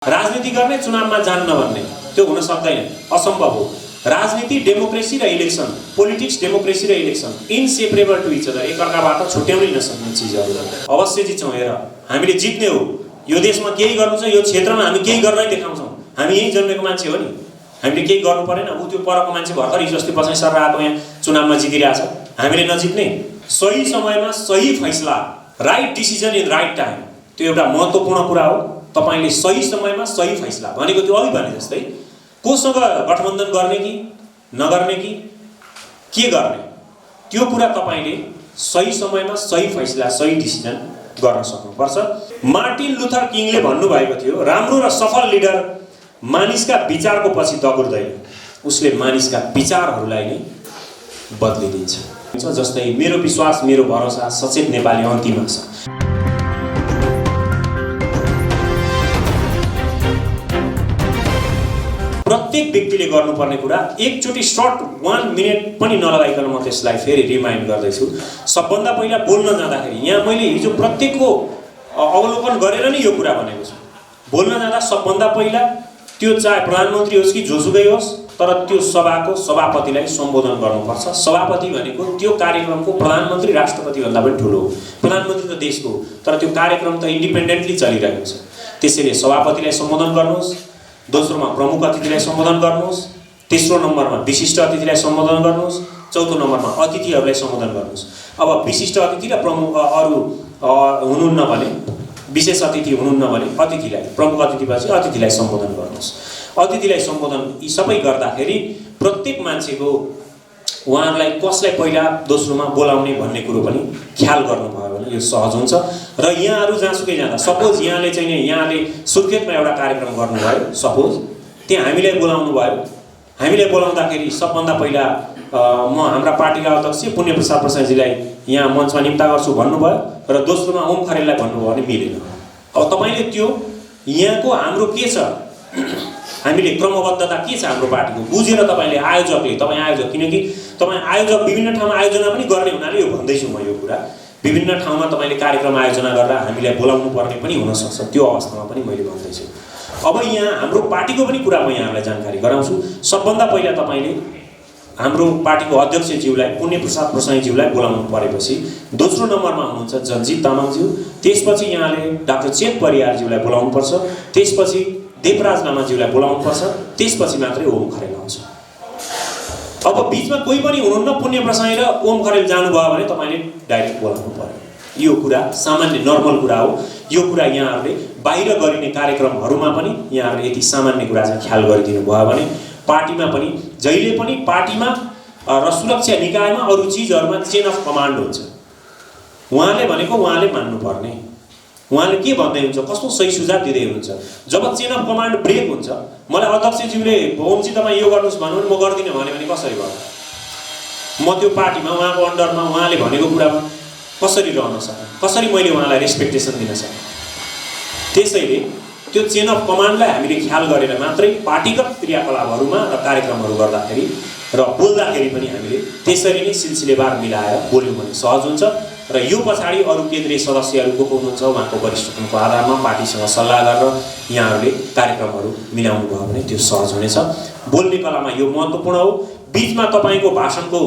राजनीति गर्ने चुनावमा जान्न भन्ने त्यो हुन सक्दैन, असम्भव हो। राजनीति डेमोक्रेसी र इलेक्सन, पोलिटिक्स डेमोक्रेसी र election inseparable to each other, एकअर्काबाट छुट्याउनै नसक्ने चिजहरू। अवश्य जित्छौँ। हेर, हामीले जित्ने हो। यो देशमा केही गर्नु छ, यो क्षेत्रमा हामी केही गर्नै देखाउँछौँ। हामी यही जन्मेको मान्छे हो नि, हामीले केही गर्नु परेन। ऊ त्यो परको मान्छे भर्खर हिजो अस्ति पछाडि सर आएको यहाँ चुनावमा जितिरहेछ, हामीले नजित्ने। सही समयमा सही फैसला, right decision in right time, त्यो एउटा महत्त्वपूर्ण कुरा हो। तपाईले सही समयमा सही फैसला भनेको त्यो अघि भने जस्तै कोसँग गठबन्धन गर्ने कि नगर्ने कि के गर्ने, त्यो कुरा तपाईले सही समयमा सही फैसला, सही डिसिजन गर्न सक्नुपर्छ। मार्टिन लुथर किङले भन्नुभएको थियो, राम्रो र सफल लिडर मानिसका विचारको पछि दगुर्दैन, उसले मानिसका विचारहरूलाई नै बदलिदिन्छ। जस्तै मेरो विश्वास, मेरो भरोसा, सचेत नेपाली अन्तिम आशा। प्रत्येक व्यक्तिले गर्नुपर्ने कुरा एकचोटि सर्ट 1 मिनेट पनि नलगाइकन म त्यसलाई फेरि रिमाइन्ड गर्दैछु। सबभन्दा पहिला बोल्न जाँदाखेरि, यहाँ मैले हिजो प्रत्येकको अवलोकन गरेर नै यो कुरा भनेको छु। बोल्न जाँदा सबभन्दा पहिला त्यो चाहे प्रधानमन्त्री होस् कि जोसुकै होस्, तर त्यो सभाको सभापतिलाई सम्बोधन गर्नुपर्छ। सभापति भनेको त्यो कार्यक्रमको प्रधानमन्त्री राष्ट्रपति भन्दा पनि ठुलो हो। प्रधानमन्त्री त देशको हो, तर त्यो कार्यक्रम त इन्डिपेन्डेन्टली चलिरहेको छ। त्यसैले सभापतिलाई सम्बोधन गर्नुहोस्, दोस्रोमा प्रमुख अतिथिलाई सम्बोधन गर्नुहोस्, तेस्रो नम्बरमा विशिष्ट अतिथिलाई सम्बोधन गर्नुहोस्, चौथो नम्बरमा अतिथिहरूलाई सम्बोधन गर्नुहोस्। अब विशिष्ट अतिथि र प्रमुख अरू हुनुहुन्न भने, विशेष अतिथि हुनुहुन्न भने अतिथिलाई, प्रमुख अतिथिपछि अतिथिलाई सम्बोधन गर्नुहोस्। अतिथिलाई सम्बोधन यी सबै गर्दाखेरि प्रत्येक मान्छेको उहाँहरूलाई कसलाई पहिला दोस्रोमा बोलाउने भन्ने कुरो पनि ख्याल गर्नुभयो भने यो सहज हुन्छ। र यहाँहरू जहाँसुकै जाँदा, सपोज यहाँले चाहिँ यहाँले सुर्खेतमा एउटा कार्यक्रम गर्नुभयो, सपोज त्यहाँ हामीलाई बोलाउनु भयो, हामीलाई बोलाउँदाखेरि सबभन्दा पहिला म हाम्रा पार्टीका अध्यक्ष पुण्य प्रसाद प्रसादजीलाई यहाँ मञ्चमा निम्ता गर्छु भन्नुभयो र दोस्रोमा ओम खरेललाई भन्नुभयो भने मिलेन। अब तपाईँले त्यो यहाँको हाम्रो के छ, हामीले क्रमबद्धता के छ हाम्रो पार्टीको बुझेर तपाईँले आयोजकले, तपाईँ आयोजक, किनकि तपाईँ आयोजक विभिन्न ठाउँमा आयोजना पनि गर्ने हुनाले यो भन्दैछु म यो कुरा। विभिन्न ठाउँमा तपाईँले कार्यक्रम आयोजना गरेर हामीलाई बोलाउनु पर्ने पनि हुनसक्छ, त्यो अवस्थामा पनि मैले भन्दैछु। अब यहाँ हाम्रो पार्टीको पनि कुरा म यहाँलाई जानकारी गराउँछु। सबभन्दा पहिला तपाईँले हाम्रो पार्टीको अध्यक्षज्यूलाई, पुण्य प्रसाद प्रसाईज्यूलाई बोलाउनु परेपछि दोस्रो नम्बरमा हुनुहुन्छ जनजीत तामाङज्यू, त्यसपछि यहाँले डाक्टर चेत परियारज्यूलाई बोलाउनुपर्छ, त्यसपछि देवराज लामाज्यूलाई बोलाउनुपर्छ, त्यसपछि मात्रै ओम खरेल आउँछ। अब बिचमा कोही पनि हुनुहुन्न, पुण्य प्रसाई र ओम खरेल जानुभयो भने तपाईँले डाइरेक्ट बोलाउनु पर्यो। यो कुरा सामान्य नर्मल कुरा हो। यो कुरा यहाँहरूले बाहिर गरिने कार्यक्रमहरूमा पनि यहाँहरूले यति सामान्य कुरा चाहिँ ख्याल गरिदिनु भयो भने पार्टीमा पनि जहिले पनि पार्टीमा र सुरक्षा निकायमा अरू चिजहरूमा चेन अफ कमान्ड हुन्छ। उहाँले भनेको उहाँले मान्नुपर्ने, उहाँले के भन्दै हुन्छ, कस्तो सही सुझाव दिँदै हुनुहुन्छ। जब चेन अफ कमान्ड ब्रेक हुन्छ, मलाई अध्यक्षज्यूले ओमजी तपाईँ यो गर्नुहोस् भन्नु भने म गर्दिनँ भने कसरी गर्नु? म त्यो पार्टीमा उहाँको अन्डरमा उहाँले भनेको कुरामा कसरी रहन सक्ने, कसरी मैले उहाँलाई रेस्पेक्टेसन दिन सक्ने? त्यसैले त्यो चेन अफ कमान्डलाई हामीले ख्याल गरेर मात्रै पार्टीगत क्रियाकलापहरूमा र कार्यक्रमहरू गर्दाखेरि र बोल्दाखेरि पनि हामीले त्यसरी नै सिलसिलेवार मिलाएर बोल्यौँ भने सहज हुन्छ। र यो पछाडि अरू केन्द्रीय सदस्यहरू को हुनुहुन्छ, उहाँको वरिष्ठताको आधारमा पार्टीसँग सल्लाह गरेर यहाँहरूले कार्यक्रमहरू मिलाउनु भयो भने त्यो सहज हुनेछ। बोल्ने कलामा यो महत्त्वपूर्ण हो। बिचमा तपाईँको भाषणको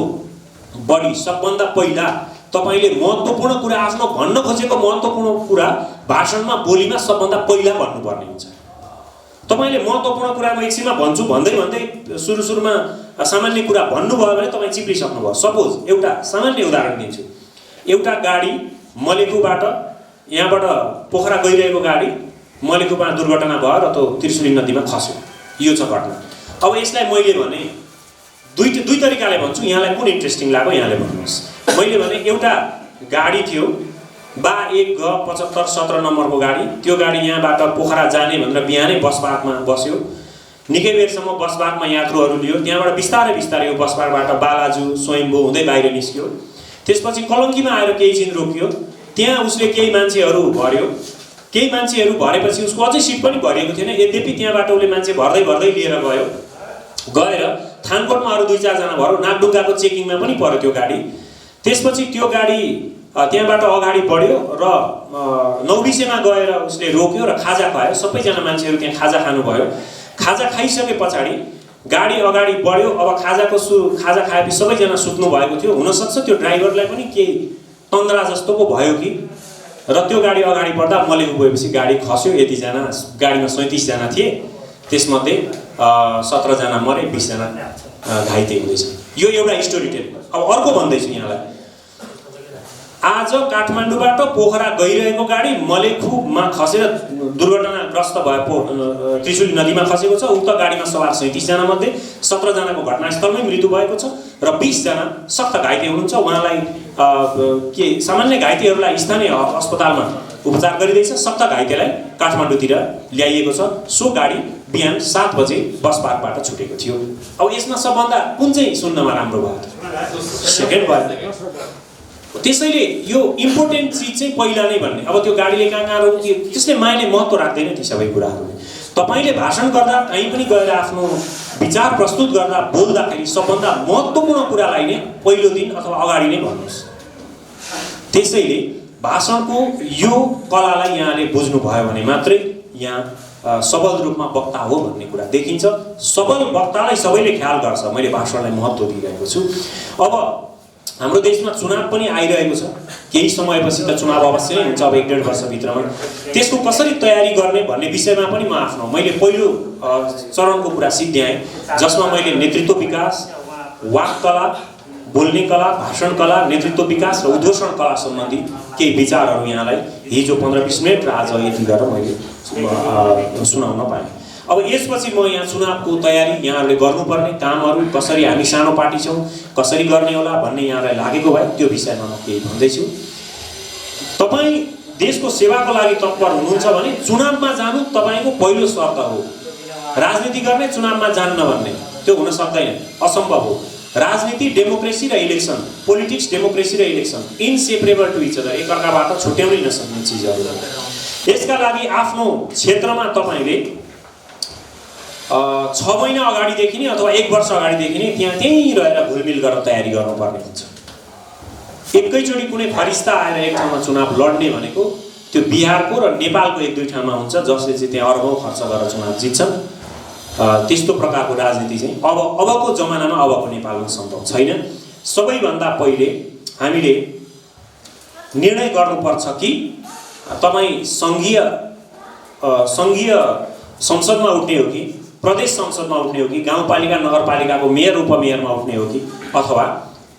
बढी सबभन्दा पहिला तपाईँले महत्त्वपूर्ण कुरा, आफ्नो भन्न खोजेको महत्त्वपूर्ण कुरा भाषणमा, बोलीमा सबभन्दा पहिला भन्नुपर्ने हुन्छ। तपाईँले महत्त्वपूर्ण कुरा म एकछिनमा भन्छु भन्दै भन्दै सुरुमा सामान्य कुरा भन्नुभयो भने तपाईँ चिप्लिसक्नुभयो। सपोज एउटा सामान्य उदाहरण दिन्छु। एउटा गाडी मलेखुबाट, यहाँबाट पोखरा गइरहेको गाडी मलेखुमा दुर्घटना भयो र त्यो त्रिशुली नदीमा खस्यो। यो छ घटना। अब यसलाई मैले भने दुई तरिकाले भन्छु, यहाँलाई कुन इन्ट्रेस्टिङ लाग्यो यहाँले भन्नुहोस्। मैले भने एउटा गाडी थियो, बा 1 ग 75 17 नम्बरको गाडी। त्यो गाडी यहाँबाट पोखरा जाने भनेर बिहानै बसपार्कमा बस्यो। निकै बेरसम्म बसपार्कमा यात्रुहरू लियो। त्यहाँबाट बिस्तारै बिस्तारै यो बसपार्कबाट बालाजु स्वयम्भू हुँदै बाहिर निस्क्यो। त्यसपछि कलङ्कीमा आएर केही दिन रोकियो। त्यहाँ उसले केही मान्छेहरू भर्यो। केही मान्छेहरू भरेपछि उसको अझै सिट पनि भरिएको थिएन। यद्यपि त्यहाँबाट उसले मान्छे भर्दै भर्दै लिएर गएर थानकोटमा अरू 2-4 जना भर्यो। नागढुङ्गाको चेकिङमा पनि पर्यो त्यो गाडी। त्यसपछि त्यो गाडी त्यहाँबाट अगाडि बढ्यो र नौबिसेमा गएर उसले रोक्यो र खाजा खुवायो। सबैजना मान्छेहरू त्यहाँ खाजा खानुभयो। खाजा खाइसके पछाडि गाडी अगाडि बढ्यो। अब खाजा खाएपछि सबैजना सुत्नु भएको थियो। हुनसक्छ त्यो ड्राइभरलाई पनि केही तन्द्रा जस्तो पो भयो कि, र त्यो गाडी अगाडि बढ्दा मलेको गएपछि गाडी खस्यो। यतिजना गाडीमा 37 जना थिए, त्यसमध्ये 17 जना मरे, 20 जना घाइते हुँदैछ। यो एउटा स्टोरी टेल। अब अर्को भन्दैछु यहाँलाई। आज काठमाडौँबाट पोखरा गइरहेको गाडी मलेखुमा खसेर दुर्घटनाग्रस्त भयो, त्रिशुली नदीमा खसेको छ। उक्त गाडीमा सवार 37 जना मध्ये 17 जनाको घटनास्थलमै मृत्यु भएको छ र 20 जना सख्त घाइते हुनुहुन्छ। उहाँलाई के सामान्य घाइतेहरूलाई स्थानीय अस्पतालमा उपचार गरिँदैछ। सख्त घाइतेलाई काठमाडौँतिर ल्याइएको छ। सो गाडी बिहान 7 बजे बस पार्कबाट छुटेको थियो। अब यसमा सबभन्दा कुन चाहिँ सुन्नमा राम्रो भयो? सेकेन्ड भयो। त्यसैले यो इम्पोर्टेन्ट चिज चाहिँ पहिला नै भन्ने। अब त्यो गाडीले कहाँ रोक्यो त्यसले मायने महत्त्व राख्दैन ती सबै कुराहरूले। तपाईले भाषण गर्दा कहीँ पनि गएर आफ्नो विचार प्रस्तुत गर्दा बोल्दाखेरि सबभन्दा महत्त्वपूर्ण कुरालाई नै पहिलो दिन अथवा अगाडि नै भन्नुहोस्। त्यसैले भाषणको यो कलालाई यहाँले बुझ्नुभयो भने मात्रै यहाँ सबल रूपमा वक्ता हो भन्ने कुरा देखिन्छ। सबल वक्तालाई सबैले ख्याल गर्छ। मैले भाषणलाई महत्त्व दिइरहेको छु। अब हाम्रो देशमा चुनाव पनि आइरहेको छ। केही समयपछि त चुनाव अवश्य नै हुन्छ, अब 1-1.5 वर्षभित्रमा। त्यसको कसरी तयारी गर्ने भन्ने विषयमा पनि मैले पहिलो चरणको कुरा सिद्ध्याएँ, जसमा मैले नेतृत्व विकास, वाक कला, बोल्ने कला, भाषण कला, नेतृत्व विकास र उद्घोषण कला सम्बन्धी केही विचारहरू यहाँलाई हिजो 15-20 मिनट र आज यति गरेर मैले सुनाउन पाएँ। अब यसपछि म यहाँ चुनावको तयारी यहाँहरूले गर्नुपर्ने कामहरू, कसरी हामी सानो पार्टी छौँ, कसरी गर्ने होला भन्ने यहाँलाई लागेको भए त्यो विषयमा म केही भन्दैछु। तपाईँ देशको सेवाको लागि तत्पर हुनुहुन्छ भने चुनावमा जानु तपाईँको पहिलो शर्त हो। राजनीति गर्ने चुनावमा जान्न भन्ने त्यो हुन सक्दैन, असम्भव हो। राजनीति डेमोक्रेसी र इलेक्सन, पोलिटिक्स डेमोक्रेसी र election inseparable to each other, एकअर्काबाट छुट्याउनै नसक्ने चिजहरू हो। यसका लागि आफ्नो क्षेत्रमा तपाईँले 6 महिना अगाडिदेखि नै अथवा 1 वर्ष अगाडिदेखि नै त्यहीँ रहेर घुलमिल गरेर तयारी गर्नुपर्ने हुन्छ। एकैचोटि कुनै फरिस्ता आएर एक ठाउँमा चुनाव लड्ने भनेको त्यो बिहारको र नेपालको 1-2 ठाउँमा हुन्छ, जसले चाहिँ त्यहाँ अरबौँ खर्च गरेर चुनाव जित्छन्। त्यस्तो प्रकारको राजनीति चाहिँ अबको जमानामा, अबको नेपालमा सम्भव छैन। सबैभन्दा पहिले हामीले निर्णय गर्नुपर्छ कि तपाईँ सङ्घीय संसदमा उठ्ने हो कि, प्रदेश संसदमा उठ्ने हो कि, गाउँपालिका नगरपालिकाको मेयर उपमेयरमा उठ्ने हो कि, अथवा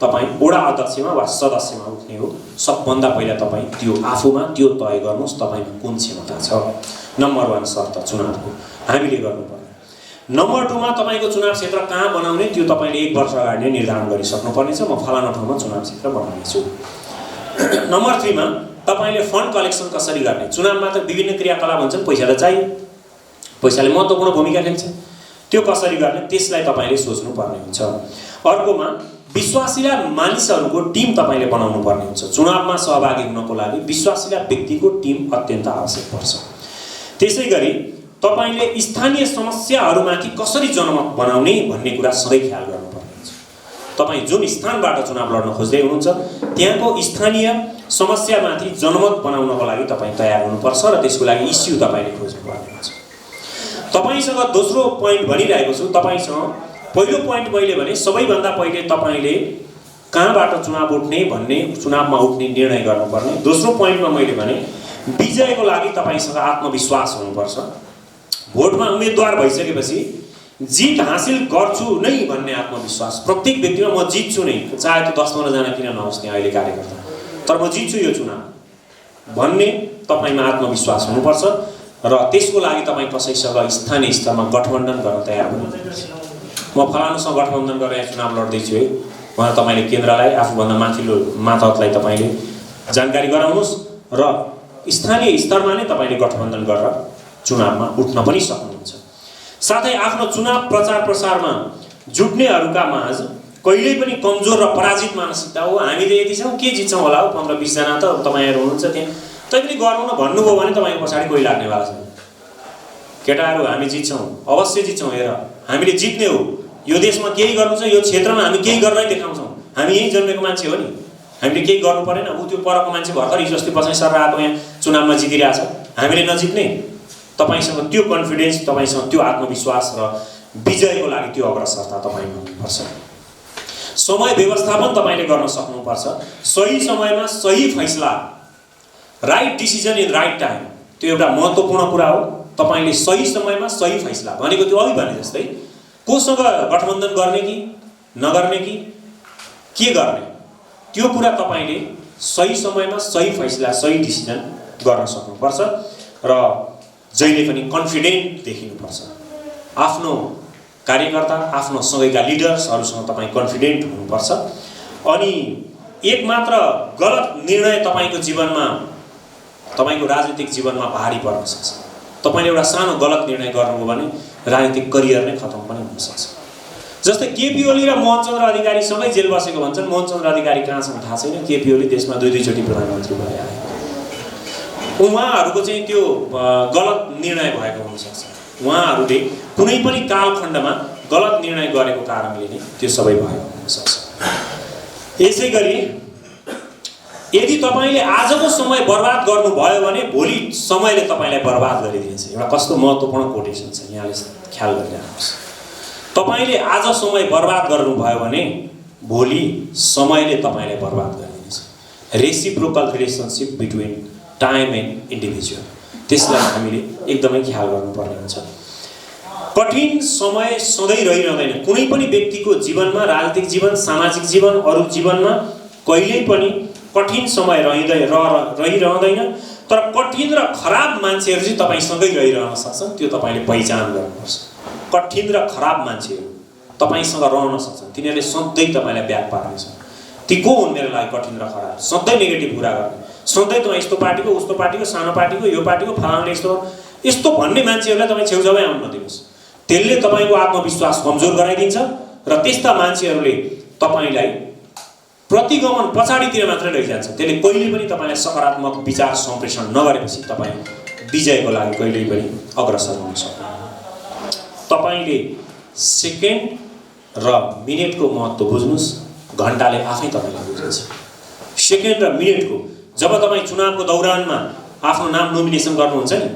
तपाईँ वडा अध्यक्षमा वा सदस्यमा उठ्ने हो। सबभन्दा पहिला तपाईँ त्यो आफूमा त्यो तय गर्नुहोस् तपाईँमा कुन क्षमता छ। नम्बर 1 शर्त चुनावको हामीले गर्नुपर्ने। नम्बर 2 मा तपाईँको चुनाव क्षेत्र कहाँ बनाउने त्यो तपाईँले 1 वर्ष अगाडि नै निर्धारण गरिसक्नुपर्नेछ। म फलाना ठाउँमा चुनाव क्षेत्र बनाउनेछु। नम्बर 3 मा तपाईँले फन्ड कलेक्सन कसरी गर्ने। चुनावमा त विभिन्न क्रियाकलाप हुन्छन्, पैसा त चाहियो, पैसाले महत्त्वपूर्ण भूमिका खेल्छ। त्यो कसरी गर्ने त्यसलाई तपाईँले सोच्नुपर्ने हुन्छ। अर्कोमा विश्वासिला मानिसहरूको टिम तपाईँले बनाउनु पर्ने हुन्छ। चुनावमा सहभागी हुनको लागि विश्वासिला व्यक्तिको टिम अत्यन्त आवश्यक पर्छ। त्यसै गरी तपाईले स्थानीय समस्याहरूमाथि कसरी जनमत बनाउने भन्ने कुरा सधैँ ख्याल गर्नुपर्ने हुन्छ। तपाईँ जुन स्थानबाट चुनाव लड्न खोज्दै हुनुहुन्छ त्यहाँको स्थानीय समस्यामाथि जनमत बनाउनको लागि तपाईँ तयार हुनुपर्छ र त्यसको लागि इस्यु तपाईँले खोज्नुपर्ने हुन्छ। तपाईसँग दोस्रो पोइन्ट भनिरहेको छु। तपाईसँग पहिलो पोइन्ट मैले भने सबैभन्दा पहिले तपाईँले कहाँबाट चुनाव उठ्ने भन्ने, चुनावमा उठ्ने निर्णय गर्नुपर्ने। दोस्रो पोइन्टमा मैले भने विजयको लागि तपाईँसँग आत्मविश्वास हुनुपर्छ। भोटमा उम्मेदवार भइसकेपछि जित हासिल गर्छु नै भन्ने आत्मविश्वास प्रत्येक व्यक्तिमा, म जित्छु नै, चाहे त्यो 10-15 जना किन नहोस् नि अहिले कार्यकर्ता, तर म जित्छु यो चुनाव भन्ने तपाईँमा आत्मविश्वास हुनुपर्छ। र त्यसको लागि तपाईँ कसैसँग स्थानीय स्तरमा गठबन्धन गर्न तयार हुनुपर्छ। म फलानुसँग गठबन्धन गरेर चुनाव लड्दैछु है भनेर तपाईँले केन्द्रलाई, आफूभन्दा माथिल्लो मातहतलाई तपाईँले जानकारी गराउनुहोस् र स्थानीय स्तरमा नै तपाईँले गठबन्धन गरेर चुनावमा उठ्न पनि सक्नुहुन्छ। साथै आफ्नो चुनाव प्रचार प्रसारमा जुट्नेहरूका माझ कहिल्यै पनि कमजोर र पराजित मानसिकता हो, हामी त यति छौँ के जित्छौँ होला हौ, 15-20 जना त तपाईँहरू हुनुहुन्छ त्यहाँ, तैपनि गरौँ न भन्नुभयो भने तपाईँको पछाडि कोही लाग्नेवाला छैन। केटाहरू हामी जित्छौँ, अवश्य जित्छौँ, हेर हामीले जित्ने हो। यो देशमा केही गर्नु छ, यो क्षेत्रमा हामी केही गरेरै देखाउँछौँ। हामी यहीँ जन्मेको मान्छे हो नि, हामीले केही गर्नु परेन। ऊ त्यो परको मान्छे भर्खर हिजो अस्ति पछाडि सर आएको यहाँ चुनावमा जितिरहेछ, हामीले नजित्ने? तपाईसँग त्यो कन्फिडेन्स, तपाईसँग त्यो आत्मविश्वास र विजयको लागि त्यो अग्रसरता तपाईँमा हुनुपर्छ। समय व्यवस्थापन तपाईँले गर्न सक्नुपर्छ। सही समयमा सही फैसला, right decision in right time, त्यो एउटा महत्त्वपूर्ण कुरा हो। तपाईँले सही समयमा सही फैसला भनेको त्यो अघि भने जस्तै कोसँग गठबन्धन गर्ने कि नगर्ने कि के गर्ने, त्यो कुरा तपाईँले सही समयमा सही फैसला, सही डिसिजन गर्न सक्नुपर्छ र जहिले पनि कन्फिडेन्ट देखिनुपर्छ। आफ्नो कार्यकर्ता, आफ्नो सँगैका लिडर्सहरूसँग तपाईँ कन्फिडेन्ट हुनुपर्छ। अनि एक मात्र गलत निर्णय तपाईँको जीवनमा, तपाईँको राजनीतिक जीवनमा भारी पर्न सक्छ। तपाईँले एउटा सानो गलत निर्णय गर्नुभयो भने राजनीतिक करियर नै खतम पनि हुन सक्छ। जस्तै केपी ओली र मोहनचन्द्र अधिकारी सँगै जेल बसेको भन्छन्। मोहनचन्द्र अधिकारी कहाँसम्म थाहा छैन, केपी ओली देशमा दुई चोटि प्रधानमन्त्री भएर आए। उहाँहरूको चाहिँ त्यो गलत निर्णय भएको हुनसक्छ। उहाँहरूले कुनै पनि कालखण्डमा गलत निर्णय गरेको कारणले नै त्यो सबै भएको हुनसक्छ। यसै गरी यदि तपाईँले आजको समय बर्बाद गर्नुभयो भने भोलि समयले तपाईँलाई बर्बाद गरिदिन्छ। एउटा कस्तो महत्त्वपूर्ण कोटेसन छ, यहाँले ख्याल गरिराख्नुहोस्। तपाईँले आज समय बर्बाद गर्नुभयो भने भोलि समयले तपाईँलाई बर्बाद गरिदिन्छ। Reciprocal relationship between time and individual, त्यसलाई हामीले एकदमै ख्याल गर्नुपर्ने हुन्छ। कठिन समय सधैँ रहिरहँदैन। कुनै पनि व्यक्तिको जीवनमा, राजनीतिक जीवन, सामाजिक जीवन, अरू जीवनमा कहिल्यै पनि कठिन समय रहिरहँदैन। तर कठिन र खराब मान्छेहरू चाहिँ तपाईँसँगै रहिरहन सक्छन्, त्यो तपाईँले पहिचान गर्नुपर्छ। कठिन र खराब मान्छेहरू तपाईँसँग रहन सक्छन्, तिनीहरूले सधैँ तपाईँलाई ब्याक पार्नेछन्। ती को हुन् मेरो लागि कठिन र खराब? सधैँ नेगेटिभ कुरा गर्ने, सधैँ तपाईँ यस्तो पार्टीको, उस्तो पार्टीको, सानो पार्टीको, यो पार्टीको, फलानाले यस्तो भन्ने मान्छेहरूलाई तपाईँ छेउछाउमै आउन नदिनुहोस्। त्यसले तपाईँको आत्मविश्वास कमजोर गराइदिन्छ र त्यस्ता मान्छेहरूले तपाईँलाई प्रतिगमन पछाडितिर मात्रै लैजान्छ। त्यसले कहिले पनि तपाईँलाई सकारात्मक विचार सम्प्रेषण नगरेपछि तपाईँ विजयको लागि कहिल्यै पनि अग्रसर हुन सक्नुहुन्न। तपाईँले सेकेन्ड र मिनेटको महत्त्व बुझ्नुहोस्, घन्टाले आफै तपाईँलाई बुझ्छ। सेकेन्ड र मिनेटको, जब तपाईँ चुनावको दौरानमा आफ्नो नाम नोमिनेसन गर्नुहुन्छ नि,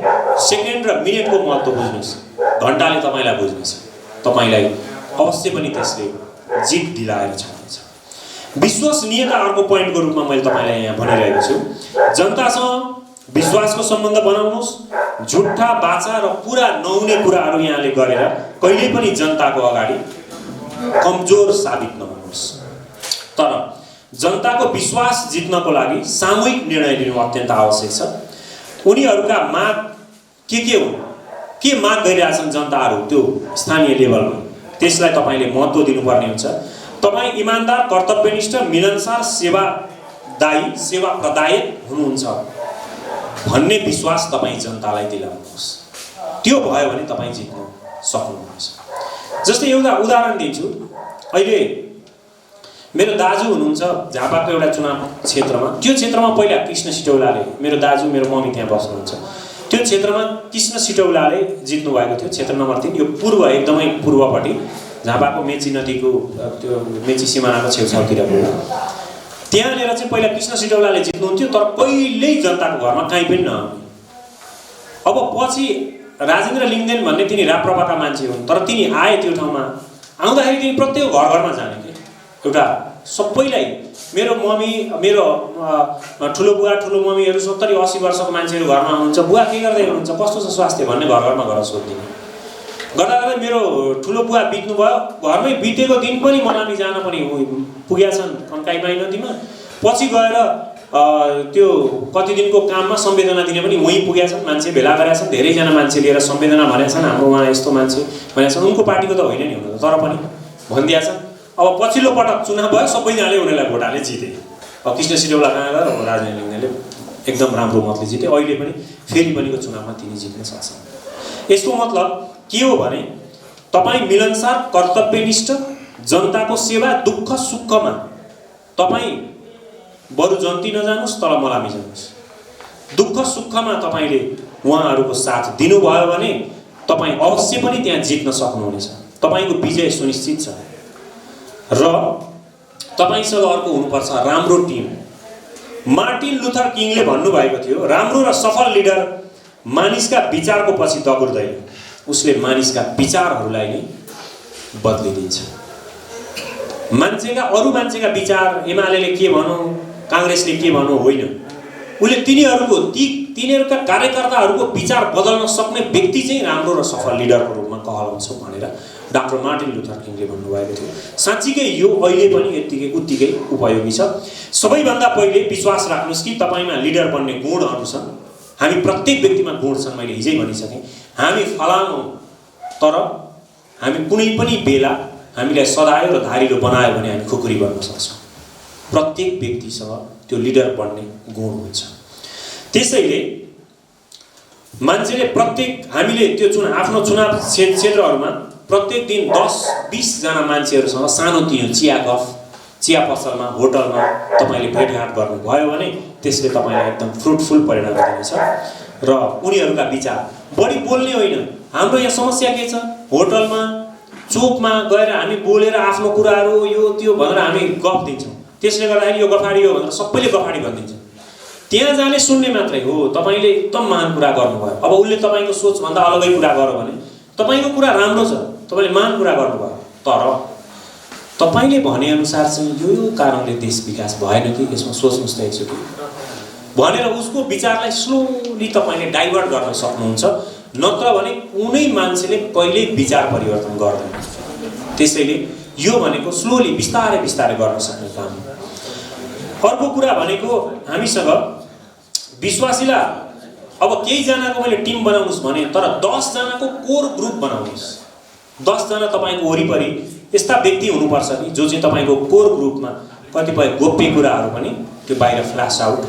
सेकेन्ड र मिनेटको महत्त्व बुझ्नुहोस्, घन्टाले तपाईँलाई बुझ्नेछ। तपाईँलाई अवश्य पनि त्यसले जित दिलाएर छाड्नेछ। विश्वसनीयता अर्को पोइन्टको रूपमा मैले तपाईँलाई यहाँ भनिरहेको छु। जनतासँग विश्वासको सम्बन्ध बनाउनुहोस्। झुट्टा बाचा र पुरा नहुने कुराहरू यहाँले गरेर कहिल्यै पनि जनताको अगाडि कमजोर साबित नहुनुहोस्। तर जनताको विश्वास जित्नको लागि सामूहिक निर्णय लिनु अत्यन्त आवश्यक छ। उनीहरूका माग के हुन्, के माग गरिरहेछन् जनताहरू त्यो स्थानीय लेभलमा, त्यसलाई तपाईँले महत्त्व दिनुपर्ने हुन्छ। तपाईँ इमान्दार, कर्तव्यनिष्ठ, मिलनसार, सेवादायी, सेवा प्रदायक हुनुहुन्छ भन्ने विश्वास तपाईँ जनतालाई दिलाउनुहोस्। त्यो भयो भने तपाईँ जित्न सक्नुहुन्छ। जस्तै एउटा उदाहरण दिन्छु। अहिले मेरो दाजु हुनुहुन्छ झापाको एउटा चुनाव क्षेत्रमा। त्यो क्षेत्रमा पहिला कृष्ण सिटौलाले, मेरो दाजु, मेरो मम्मी त्यहाँ बस्नुहुन्छ, त्यो क्षेत्रमा कृष्ण सिटौलाले जित्नु भएको थियो, क्षेत्र नम्बर 3। यो पूर्व, एकदमै पूर्वपट्टि झापाको मेची नदीको त्यो मेची सिमानाको छेउछाउतिर भयो। त्यहाँनिर चाहिँ पहिला कृष्ण सिटौलाले जित्नुहुन्थ्यो, तर कहिल्यै जनताको घरमा काहीँ पनि नआउने। अब पछि राजेन्द्र लिङ्गदेन भन्ने तिनी राप्रपाका मान्छे हुन्, तर तिनी आए त्यो ठाउँमा। आउँदाखेरि तिनी प्रत्येक घर जाने कि एउटा सबैलाई, मेरो मम्मी, मेरो ठुलो बुवा, ठुलो मम्मीहरू 70-80 वर्षको मान्छेहरू घरमा आउनुहुन्छ, बुवा के गर्दै हुनुहुन्छ, कस्तो छ स्वास्थ्य भन्ने घरमा गएर सोधिदिने। गर्दा मेरो ठुलो बुवा बित्नु भयो, घरमै बितेको दिन पनि मलामी जान पनि पुगेका छन् कन्काईबाई नदीमा। पछि गएर त्यो कति दिनको काममा संवेदना दिने पनि वहीँ पुगेका छन्, मान्छे भेला गरेका छन्, धेरैजना मान्छे लिएर संवेदना भनेका छन्, हाम्रो उहाँ यस्तो मान्छे भनेका छन्। उनको पार्टीको त होइन नि हुन, तर पनि भनिदिएका छन्। अब पछिल्लो पटक चुनाव भयो, सबैजनाले उनीहरूलाई भोट हाले जिते। अब कृष्ण सिटौला कहाँ गएर राजेन्द्र लिङ्गदेनले एकदम राम्रो मतले जिते। अहिले पनि फेरि पनिको चुनावमा तिनी जित्न सक्छन्। यसको मतलब के हो भने तपाईँ मिलनसार, कर्तव्यनिष्ठ, जनताको सेवा, दुःख सुखमा तपाईँ बरु जन्ती नजानुहोस्, तर मलामी जानुहोस्। दुःख सुखमा तपाईँले उहाँहरूको साथ दिनुभयो भने तपाईँ अवश्य पनि त्यहाँ जित्न सक्नुहुनेछ। तपाईँको विजय सुनिश्चित छ। र तपाईँसँग अर्को हुनुपर्छ राम्रो टिम। मार्टिन लुथर किङले भन्नुभएको थियो, राम्रो र सफल लिडर मानिसका विचारको पछि दगुर्दैन, उसले मानिसका विचारहरूलाई नै बदलिदिन्छ। अरू मान्छेका विचार, एमालेले के भनौँ, काङ्ग्रेसले के भनौँ होइन, उसले तिनीहरूका कार्यकर्ताहरूको विचार बदल्न सक्ने व्यक्ति चाहिँ राम्रो र सफल लिडरको रूपमा कहलाउँछ भनेर डाक्टर मार्टिन लुथर किङले भन्नुभएको थियो। साँच्चीकै यो अहिले पनि उत्तिकै उपयोगी छ। सबैभन्दा पहिले विश्वास राख्नुहोस् कि तपाईँमा लिडर बन्ने गुणहरू छन्। हामी प्रत्येक व्यक्तिमा गुण छन्, मैले हिजै भनिसकेँ। हामी फलाउँछौँ, तर हामी कुनै पनि बेला हामीलाई सदायो र धारिलो बनायो भने हामी खुकुरी बन्न सक्छौँ। प्रत्येक व्यक्तिसँग त्यो लिडर बन्ने गुण हुन्छ। त्यसैले मान्छेले हामीले त्यो आफ्नो चुनाव क्षेत्रहरूमा प्रत्येक दिन 10-20 जना मान्छेहरूसँग सानोतिनो चिया पसलमा, होटलमा तपाईँले भेटघाट गर्नुभयो भने त्यसले तपाईँलाई एकदम फ्रुटफुल परिणाम दिनेछ। र उनीहरूका विचार बढी बोल्ने होइन। हाम्रो यहाँ समस्या के छ, होटलमा चोकमा गएर हामी बोलेर आफ्नो कुराहरू यो त्यो भनेर हामी गफ दिन्छौँ। त्यसले गर्दाखेरि यो गफाडी हो भनेर सबैले गफाडी भनिदिन्छ। त्यहाँ जाने सुन्ने मात्रै हो। तपाईँले एकदम महान कुरा गर्नुभयो, अब उसले तपाईँको सोचभन्दा अलगै कुरा गर्यो भने तपाईँको कुरा राम्रो छ, तपाईँले महान कुरा गर्नुभयो, तर तपाईँले भनेअनुसार चाहिँ यो कारणले देश विकास भएन कि, यसमा सोच्नुहोस् त एकचोटि भनेर उसको विचारलाई स्लोली तपाईँले डाइभर्ट गर्न सक्नुहुन्छ। नत्र भने कुनै मान्छेले कहिल्यै विचार परिवर्तन गर्दैन। त्यसैले यो भनेको स्लोली बिस्तारै बिस्तारै गर्न सक्ने काम हो। अर्को कुरा भनेको हामीसँग विश्वासीलाई अब केही जनाको मैले टिम बनाउनुहोस् भने, तर 10 जनाको कोर ग्रुप बनाउनुहोस्। 10 जना तपाईँको वरिपरि यस्ता व्यक्ति हुनुपर्छ कि जो चाहिँ तपाईँको कोर ग्रुपमा कतिपय गोप्य कुराहरू पनि त्यो बाहिर फ्ल्यास आउट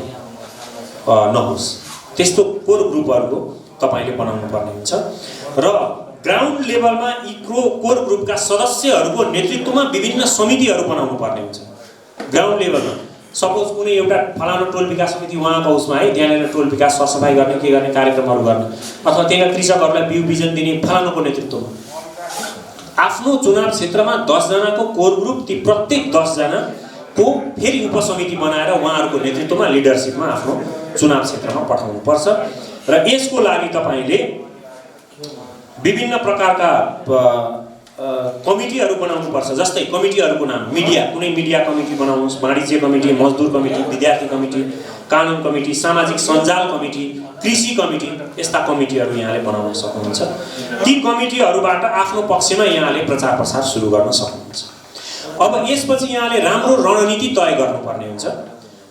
नहोस्। त्यस्तो कोर ग्रुपहरूको तपाईँले बनाउनु पर्ने हुन्छ। र ग्राउन्ड लेभलमा यी कोर ग्रुपका सदस्यहरूको नेतृत्वमा विभिन्न समितिहरू बनाउनु पर्ने हुन्छ। ग्राउन्ड लेभलमा सपोज कुनै एउटा फलानु टोल विकास समिति उहाँको उसमा है, त्यहाँनिर टोल विकास सरसफाइ गर्ने, के गर्ने, कार्यक्रमहरू गर्ने, अथवा त्यहाँ कृषकहरूलाई बिउ बिजन दिने फलानुको नेतृत्वमा आफ्नो चुनाव क्षेत्रमा 10 जनाको कोर ग्रुप, ती प्रत्येक 10 जनाको फेरि उपसमिति बनाएर उहाँहरूको नेतृत्वमा लिडरसिपमा आफ्नो चुनाव क्षेत्रमा पठाउनु पर्छ। र यसको लागि तपाईँले विभिन्न प्रकारका कमिटीहरू बनाउनुपर्छ। जस्तै कमिटीहरूको नाम मिडिया, कुनै मिडिया कमिटी बनाउनुहोस्, वाणिज्य कमिटी, मजदुर कमिटी, विद्यार्थी कमिटी, कानुन कमिटी, सामाजिक सञ्जाल कमिटी, कृषि कमिटी, यस्ता कमिटीहरू यहाँले बनाउन सक्नुहुन्छ। ती कमिटीहरूबाट आफ्नो पक्षमा यहाँले प्रचार प्रसार सुरु गर्न सक्नुहुन्छ। अब यसपछि यहाँले राम्रो रणनीति तय गर्नुपर्ने हुन्छ।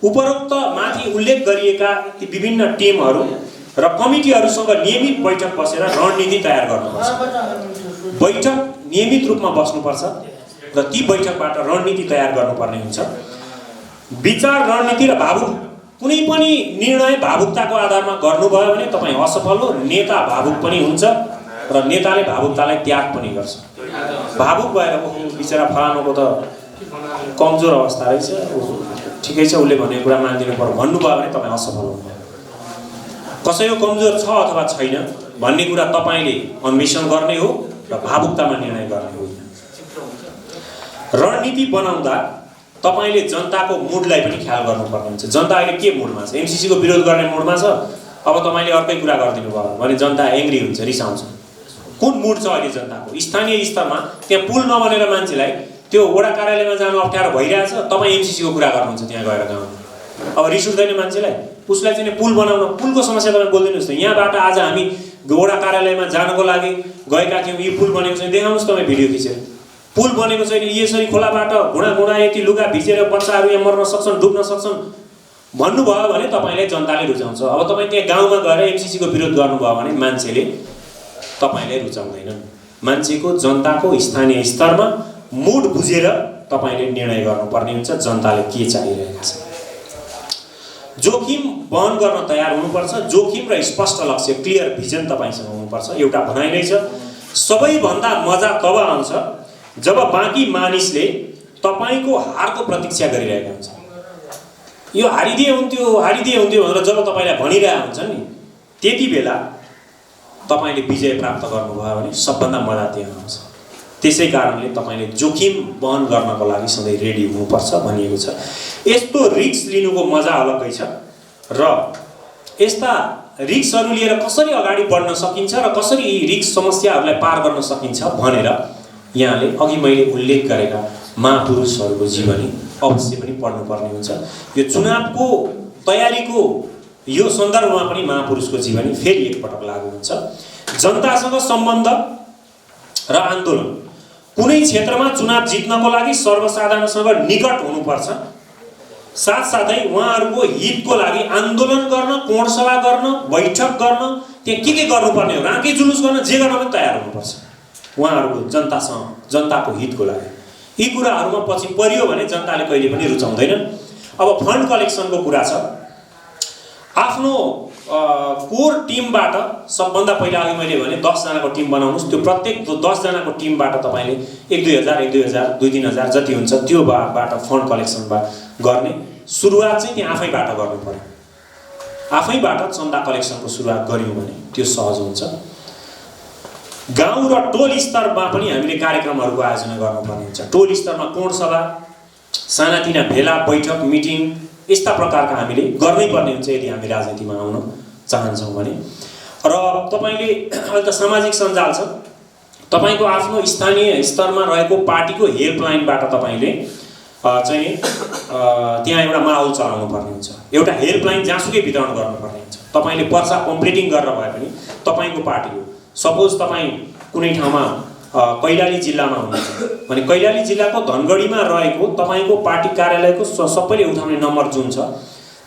उपरोक्त माथि उल्लेख गरिएका ती विभिन्न टिमहरू र कमिटीहरूसँग नियमित बैठक बसेर रणनीति तयार गर्नुपर्छ। बैठक नियमित रूपमा बस्नुपर्छ र ती बैठकबाट रणनीति तयार गर्नुपर्ने हुन्छ। विचार, रणनीति र कुनै पनि निर्णय भावुकताको आधारमा गर्नुभयो भने तपाईँ असफल हो। नेता भावुक पनि हुन्छ र नेताले भावुकतालाई त्याग पनि गर्छ। भावुक भएर बिचरा फलानुको त कमजोर अवस्था रहेछ, ठिकै छ, उसले भनेको कुरा मानिदिनु पर्यो भन्नुभयो भने तपाईँ असफल हुनुहुन्छ। कसैको कमजोर छ अथवा छैन भन्ने कुरा तपाईँले अन्वेषण गर्ने हो र भावुकतामा निर्णय गर्ने होइन। रणनीति बनाउँदा तपाईँले जनताको मुडलाई पनि ख्याल गर्नुपर्ने हुन्छ। जनता अहिले के मुडमा छ? एमसिसीको विरोध गर्ने मुडमा छ। अब तपाईँले अर्कै कुरा गरिदिनु भयो भने जनता एङ्ग्री हुन्छ, रिसाउँछ। कुन मुड छ अहिले जनताको? स्थानीय स्तरमा त्यहाँ पुल नबनेर मान्छेलाई त्यो वडा कार्यालयमा जानु अप्ठ्यारो भइरहेछ, तपाईँ एमसिसीको कुरा गर्नुहुन्छ त्यहाँ गएर गाउँमा। अब रिस उठ्दैन मान्छेलाई? उसलाई चाहिँ पुल बनाउन, पुलको समस्या तपाईँ बोलिदिनुहोस् न। यहाँबाट आज हामी वडा कार्यालयमा जानको लागि गएका थियौँ, यो पुल बनेको छैन, देखाउनुहोस् तपाईँ भिडियो खिचेर। पुल बनेको छैन, यसरी खोलाबाट घुँडा यति लुगा भिजेर बच्चाहरू यहाँ मर्न सक्छन्, डुब्न सक्छन् भन्नुभयो भने तपाईँलाई जनताले रुचाउँछ। अब तपाईँ त्यहाँ गाउँमा गएर एमसिसीको विरोध गर्नुभयो भने मान्छेले तपाईँलाई रुचाउँदैनन्। मान्छेको, जनताको स्थानीय स्तरमा मुड बुझेर तपाईँले निर्णय गर्नुपर्ने हुन्छ जनताले के चाहिरहेका छन्। जोखिम वहन गर्न तयार हुनुपर्छ। जोखिम र स्पष्ट लक्ष्य, क्लियर भिजन तपाईँसँग हुनुपर्छ। एउटा भनाइ नै छ, सबैभन्दा मजा तब आउँछ जब बाँकी मानिसले तपाईँको हारको प्रतीक्षा गरिरहेका हुन्छ। यो हारिदिए हुन्थ्यो भनेर जब तपाईँलाई भनिरहेका हुन्छन् नि, त्यति बेला तपाईँले विजय प्राप्त गर्नुभयो भने सबभन्दा मजा त्यहाँ आउँछ। त्यसै कारणले तपाईले जोखिम वहन गर्नको लागि सधैँ रेडी हुनुपर्छ भनिएको छ। यस्तो रिस्क लिनुको मजा अलग्गै छ र यस्ता रिस्कहरू लिएर कसरी अगाडि बढ्न सकिन्छ र कसरी यी रिस्क समस्याहरूलाई पार गर्न सकिन्छ भनेर यहाँले अघि मैले उल्लेख गरेका महापुरुषहरूको जीवनी अवश्य पनि पढ्नुपर्ने हुन्छ। यो चुनावको तयारीको यो सन्दर्भमा पनि महापुरुषको जीवनी फेरि एकपटक लागू हुन्छ। जनतासँग सम्बन्ध र आन्दोलन, कुनै क्षेत्रमा चुनाव जित्नको लागि सर्वसाधारणसँग निकट हुनुपर्छ, साथसाथै उहाँहरूको हितको लागि आन्दोलन गर्न, कोणसभा गर्न, बैठक गर्न, त्यहाँ के गर्नुपर्ने हो, राँके जुलुस गर्न, जे गर्न पनि तयार हुनुपर्छ उहाँहरूको जनतासँग, जनताको हितको लागि। यी कुराहरूमा पछि परियो भने जनताले कहिले पनि रुचाउँदैनन्। अब फन्ड कलेक्सनको कुरा छ। आफ्नो कोर टिमबाट सबभन्दा पहिला अघि मैले भने 10 जनाको टिम बनाउनुस्। त्यो प्रत्येक 10 जनाको टिमबाट तपाईले 1-2 हजार 2-3 हजार जति हुन्छ त्यो बाट फन्ड कलेक्सन गर्ने सुरुवात चाहिँ त्यहाँ आफैबाट गर्नु पर्यो। आफैबाट चन्दा कलेक्सनको सुरुवात गर्यौं भने त्यो सहज हुन्छ। गाउँ र टोल स्तरमा पनि हामीले कार्यक्रमहरूको आयोजना गर्नुपर्ने हुन्छ। टोल स्तरमा कोण सभा, सानातिना भेला, बैठक, मिटिङ यस्ता प्रकारका हामीले गर्नै पर्ने हुन्छ यदि हामी राजनीतिमा आउन चाहन्छौँ भने। र तपाईले अहिले त सामाजिक सञ्जाल छ, तपाईको आफ्नो स्थानीय स्तरमा रहेको पार्टीको हेल्पलाइनबाट तपाईले चाहिँ त्यहाँ एउटा माहौल चलाउनु पर्ने हुन्छ। एउटा हेल्पलाइन जहाँसुकै वितरण गर्नुपर्ने हुन्छ। तपाईले पर्चा कम्प्लिटिङ गरेर भए पनि तपाईको पार्टीको, सपोज तपाई कुनै ठाउँमा कैलाली जिल्लामा हुनुहुन्छ भने कैलाली जिल्लाको धनगढीमा रहेको तपाईको पार्टी कार्यालयको सबैले उठाउने नम्बर जुन छ,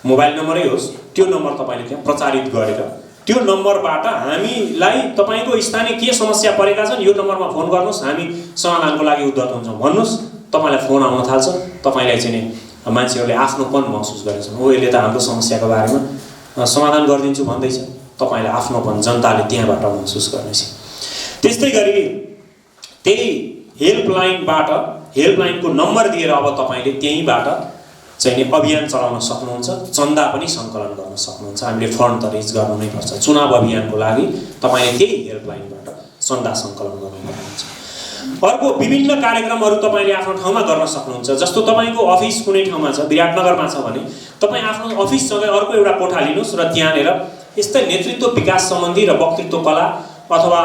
मोबाइल नम्बरै होस्, त्यो नम्बर तपाईले त्यहाँ प्रचारित गरेर त्यो नम्बरबाट हामीलाई तपाईको स्थानीय के समस्या परेका छन् यो नम्बरमा फोन गर्नुस्, हामी समाधानको लागि उद्धत हुन्छौँ भन्नुस्। तपाईलाई फोन आउन थाल्छ। तपाईलाई चाहिँ मान्छेहरूले आफ्नोपन महसुस गरेछन्, ओ यसले त हाम्रो समस्याको बारेमा समाधान गरिदिन्छु भन्दैछ। तपाईलाई आफ्नोपन जनताले त्यहाँबाट महसुस गर्नेछ। त्यस्तै गरी त्यही हेल्पलाइनबाट, हेल्पलाइनको नम्बर दिएर अब तपाईले त्यहीबाट चाहिँ अभियान चलाउन सक्नुहुन्छ, चन्दा पनि सङ्कलन गर्न सक्नुहुन्छ। हामीले फन्ड त रेज गर्नु नै पर्छ। चुनाव अभियानको लागि तपाईले त्यही हेल्पलाइनबाट चन्दा सङ्कलन गर्नुपर्ने हुन्छ। अर्को विभिन्न कार्यक्रमहरू तपाईले आफ्नो ठाउँमा गर्न सक्नुहुन्छ। जस्तो तपाईको अफिस कुनै ठाउँमा छ, विराटनगरमा छ भने तपाई आफ्नो अफिससँगै अर्को एउटा कोठा लिनुस् र त्यहाँनेर यस्तै नेतृत्व विकास सम्बन्धी र वक्तृत्व कला अथवा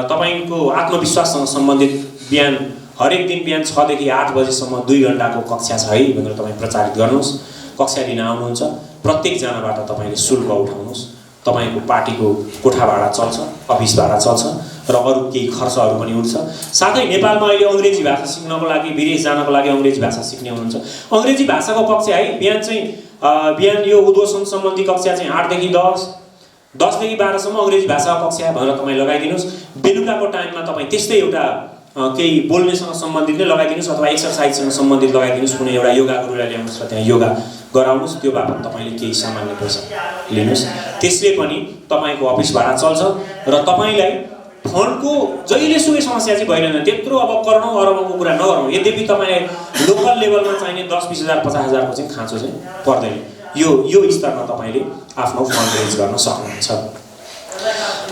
तपाईको आत्मविश्वाससँग सम्बन्धित बिहान हरेक दिन बिहान 6 देखि 8 बजेसम्म 2 घण्टाको कक्षा छ है भनेर तपाई प्रचारित गर्नुस्। कक्षा लिन आउनुहुन्छ, प्रत्येक जनाबाट तपाईले शुल्क उठाउनुस्। तपाईको पार्टीको कोठा भाडा चल्छ, अफिस भाडा चल्छ र अरु केही खर्चहरू पनि उठ्छ। साथै नेपालमा अहिले अंग्रेजी भाषा सिक्नको लागि, विदेश जानको लागि अंग्रेजी भाषा सिक्ने हुनुहुन्छ, अंग्रेजी भाषाको कक्षा है बिहान चाहिँ बिहान यो उद्घोषण सम्बन्धी कक्षा चाहिँ 8 देखि 10 देखि 12 सम्म अंग्रेजी भाषाको कक्षा भनेर तपाई लगाइदिनुस्। बेलुकाको टाइममा तपाई त्यस्तै एउटा केही बोल्नेसँग सम्बन्धित नै लगाइदिनुस् अथवा एक्सरसाइजसँग सम्बन्धित लगाइदिनुस्। कुनै एउटा योगा गुरुलाई ल्याउनुस् र त्यहाँ योगा गराउनुस्। त्यो बापत तपाईले केही सामान्य पैसा लिनुस्। त्यसले पनि तपाईको अफिस भाडा चल्छ र तपाईलाई फन्डको जहिलेसुकै समस्या चाहिँ भइरहदैन। त्यत्रो अब करोडौं अरबौंको कुरा नगरौँ। यद्यपि तपाईलाई लोकल लेभलमा चाहिने 10-20 हजार 50 हजारको चाहिँ खाँचो चाहिँ पर्दैन। यो स्तरमा तपाईले आफ्नो फन्ड रेज गर्न सक्नुहुन्छ।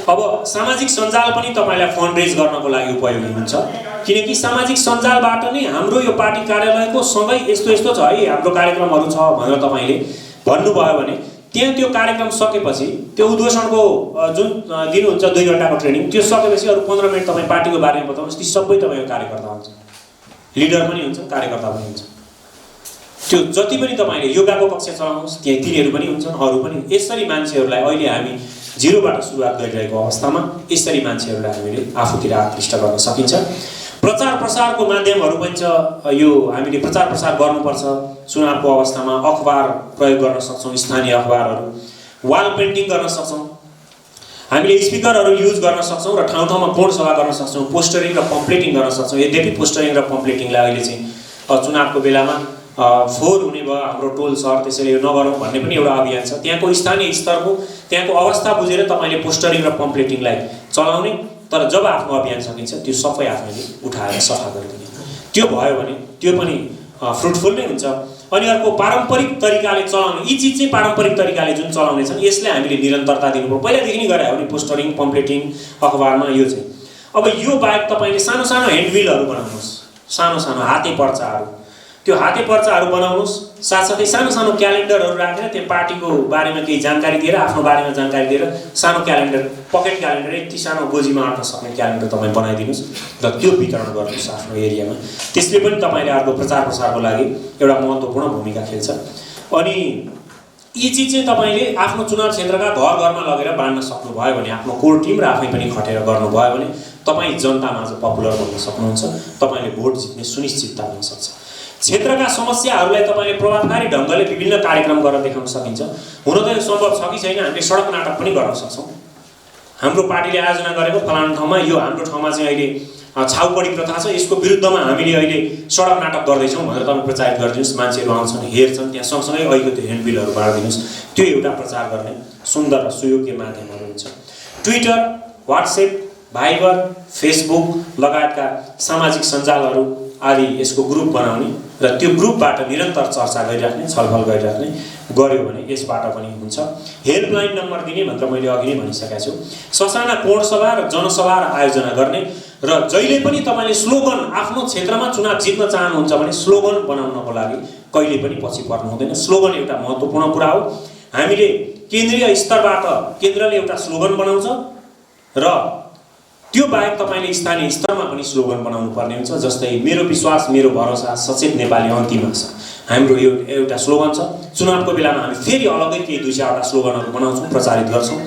अब सामाजिक सञ्जाल पनि तपाईलाई फन्ड रेज गर्नको लागि उपयोगी हुन्छ, किनकि सामाजिक सञ्जालबाट नै हाम्रो यो पार्टी कार्यालयको सँगै यस्तो यस्तो छ है, हाम्रो कार्यक्रमहरू छ भनेर तपाईले भन्नुभयो भने त्यहाँ त्यो कार्यक्रम सकेपछि त्यो उद्घोषणको जुन दिनुहुन्छ 2 घण्टाको ट्रेनिङ, त्यो सकेपछि अरु 15 मिनेट तपाई पार्टीको बारेमा बताउनुस्। ती सबै तपाईको कार्यकर्ता हुन्छ, लिडर पनि हुन्छ, कार्यकर्ता पनि हुन्छ। त्यो जति पनि तपाईले योगाको कक्षा चलाउनुस्, त्यहाँ तिनीहरू पनि हुन्छन्, अरु पनि। यसरी मान्छेहरूलाई अहिले हामी जिरोबाट सुरुवात गरिरहेको अवस्थामा यसरी मान्छेहरूलाई हामीले आफूतिर आकृष्ट गर्न सकिन्छ। प्रचार प्रसारको माध्यमहरू पनि छ। यो हामीले प्रचार प्रसार गर्नुपर्छ। चुनावको अवस्थामा अखबार प्रयोग गर्न सक्छौं, स्थानीय अखबारहरू, वाल पेन्टिङ गर्न सक्छौं, हामीले स्पिकरहरू युज गर्न सक्छौं र ठाउँ ठाउँमा कोण सभा गर्न सक्छौं, पोस्टरिङ र पम्पलेटिङ गर्न सक्छौं। यद्यपि पोस्टरिङ र पम्पलेटिङलाई अहिले चाहिँ चुनावको बेलामा फोहोर हुने भयो हाम्रो टोल सहर, त्यसैले यो नगरौँ भन्ने पनि एउटा अभियान छ। त्यहाँको स्थानीय स्तरको त्यहाँको अवस्था बुझेर तपाईले पोस्टरिङ र पम्पलेटिङलाई चलाउने, तर जब आफ्नो अभियान सकिन्छ त्यो सबै आफैले उठाएर सफा गरिदिने। त्यो भयो भने त्यो पनि फ्रुटफुल नै हुन्छ। अनि अर्को पारम्परिक तरिकाले चलाउने, यी चीज चाहिँ पारम्परिक तरिकाले जुन चलाउने छन् यसले हामीले निरन्तरता दिनुपर्छ। पहिलादेखि नै गरे हो नि पोस्टरिङ, पम्पलेटिङ, अखबारमा यो चाहिँ। अब यो बाहेक तपाईँले सानो सानो ह्यान्डबिलहरू बनाउनुहोस्, सानो सानो हाते पर्चाहरू, त्यो हाते पर्चाहरू बनाउनुहोस्। साथसाथै सानो सानो क्यालेन्डरहरू राखेर त्यहाँ पार्टीको बारेमा केही जानकारी दिएर, आफ्नो बारेमा जानकारी दिएर सानो क्यालेन्डर, पकेट क्यालेन्डर, यति सानो गोजीमा अट्न सक्ने क्यालेन्डर तपाईँ बनाइदिनुहोस् र त्यो वितरण गर्नुहोस् आफ्नो एरियामा। त्यसले पनि तपाईँले अर्को प्रचार प्रसारको लागि एउटा महत्त्वपूर्ण भूमिका खेल्छ। अनि यी चिज चाहिँ तपाईँले आफ्नो चुनाव क्षेत्रका घर घरमा लगेर बाँड्न सक्नुभयो भने, आफ्नो कोर टिम र आफै पनि खटेर गर्नुभयो भने तपाईँ जनतामा पपुलर बन्न सक्नुहुन्छ, तपाईँले भोट जित्ने सुनिश्चितता हुन सक्छ। क्षेत्रका समस्याहरूलाई तपाईँले प्रभावकारी ढङ्गले विभिन्न कार्यक्रम गरेर देखाउन सकिन्छ। हुन त यो सम्भव छ कि छैन, हामीले सडक नाटक पनि गर्न सक्छौँ। हाम्रो पार्टीले आयोजना गरेको फलानु ठाउँमा, यो हाम्रो ठाउँमा चाहिँ अहिले छाउपडी प्रथा छ, यसको विरुद्धमा हामीले अहिले सडक नाटक गर्दैछौँ भनेर तपाईँ प्रचारित गरिदिनुहोस्। मान्छेहरू आउँछन्, हेर्छन्, त्यहाँ सँगसँगै अहिलेको त्यो ह्यान्डबिलहरू बाँडिदिनुहोस्। त्यो एउटा प्रचार गर्ने सुन्दर र सुयोग्य माध्यमहरू हुन्छ। ट्विटर, वाट्सएप, भाइबर, फेसबुक लगायतका सामाजिक सञ्जालहरू आदि यसको ग्रुप बनाउने र त्यो ग्रुपबाट निरन्तर चर्चा गरिराख्ने, छलफल गरिराख्ने गर्यो भने यसबाट पनि हुन्छ। हेल्पलाइन नम्बर दिने भनेर मैले अघि नै भनिसकेको छु। ससाना कोणसभा र जनसभा आयोजना गर्ने र जहिले पनि तपाईँले स्लोगन, आफ्नो क्षेत्रमा चुनाव जित्न चाहनुहुन्छ भने स्लोगन बनाउनको लागि कहिले पनि पछि पर्नु हुँदैन। स्लोगन एउटा महत्त्वपूर्ण कुरा हो। हामीले केन्द्रीय स्तरबाट केन्द्रले एउटा स्लोगन बनाउँछ र त्यो बाहेक तपाईँले स्थानीय स्तरमा पनि स्लोगन बनाउनु पर्ने हुन्छ। जस्तै मेरो विश्वास मेरो भरोसा सचेत नेपाली अन्तिम आशा, हाम्रो यो एउटा स्लोगन छ। चुनावको बेलामा हामी फेरि अलग्गै केही 2-4वटा स्लोगनहरू बनाउँछौँ, प्रचारित गर्छौँ।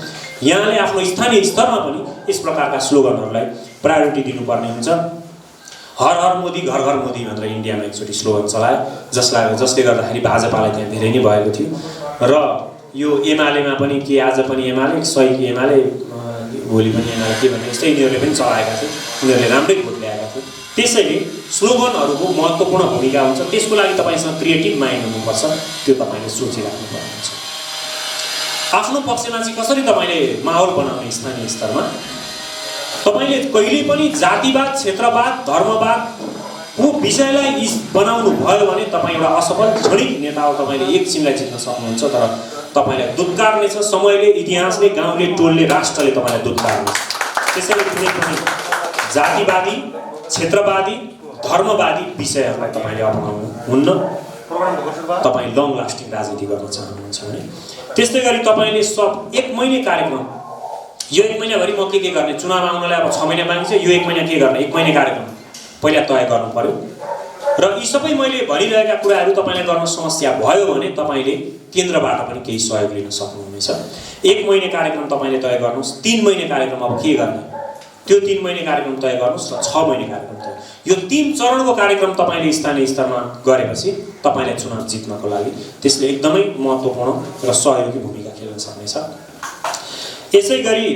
यहाँले आफ्नो स्थानीय स्तरमा पनि यस प्रकारका स्लोगनहरूलाई प्रायोरिटी दिनुपर्ने हुन्छ। हर हर मोदी घर घर मोदी भनेर इन्डियामा एकचोटि स्लोगन चलायो, जसले गर्दाखेरि भाजपालाई त्यहाँ धेरै नै भएको थियो। र यो एमालेमा पनि के आज पनि एमाले, सही एमाले, भोलि पनि एमाले के भन्ने यस्तै यिनीहरूले पनि चलाएका थिए। उनीहरूले राम्रै भोट ल्याएका थिए। त्यसैले स्लोगनहरूको महत्त्वपूर्ण भूमिका हुन्छ। त्यसको लागि तपाईँसँग क्रिएटिभ माइन्ड हुनुपर्छ, त्यो तपाईँले सोचिराख्नुपर्ने हुन्छ। आफ्नो पक्षमा चाहिँ कसरी तपाईँले माहौल बनाउने स्थानीय स्तरमा, तपाईँले कहिले पनि जातिवाद, क्षेत्रवाद, धर्मवादको विषयलाई बनाउनु भयो भने तपाईँ एउटा असफल क्षणिक नेता हो। तपाईँले एकछिनलाई जित्न सक्नुहुन्छ, तर तपाईँलाई दुत्कार्नेछ समयले, इतिहासले, गाउँले, टोलले, राष्ट्रले तपाईँलाई दुत्कार्नेछ। त्यसैले कुनै पनि जातिवादी, क्षेत्रवादी, धर्मवादी विषयहरूलाई तपाईँले अपनाउनु हुन्न। तपाईँ लङ लास्टिङ राजनीति गर्न चाहनुहुन्छ भने त्यस्तै गरी तपाईँले सब 1 महिने कार्यक्रम, यो 1 महिनाभरि म के गर्ने, चुनाव आउनलाई अब 6 महिना बाँकी छ, यो 1 महिना के गर्ने, 1 महिने कार्यक्रम पहिला तय गर्नु पर्यो। र यी सबै मैले भनिरहेका कुराहरू तपाईँले गर्न समस्या भयो भने तपाईँले केन्द्रबाट पनि केही सहयोग लिन सक्नुहुनेछ। 1 महिने कार्यक्रम तपाईँले तय गर्नुहोस्। 3 महिने कार्यक्रम अब के गर्ने, त्यो 3 महिने कार्यक्रम तय गर्नुहोस् र 6 महिने कार्यक्रम तय। यो 3 चरणको कार्यक्रम तपाईँले स्थानीय स्तरमा गरेपछि तपाईँलाई चुनाव जित्नको लागि त्यसले एकदमै महत्त्वपूर्ण र सहयोगी भूमिका खेल्न सक्नेछ। यसै गरी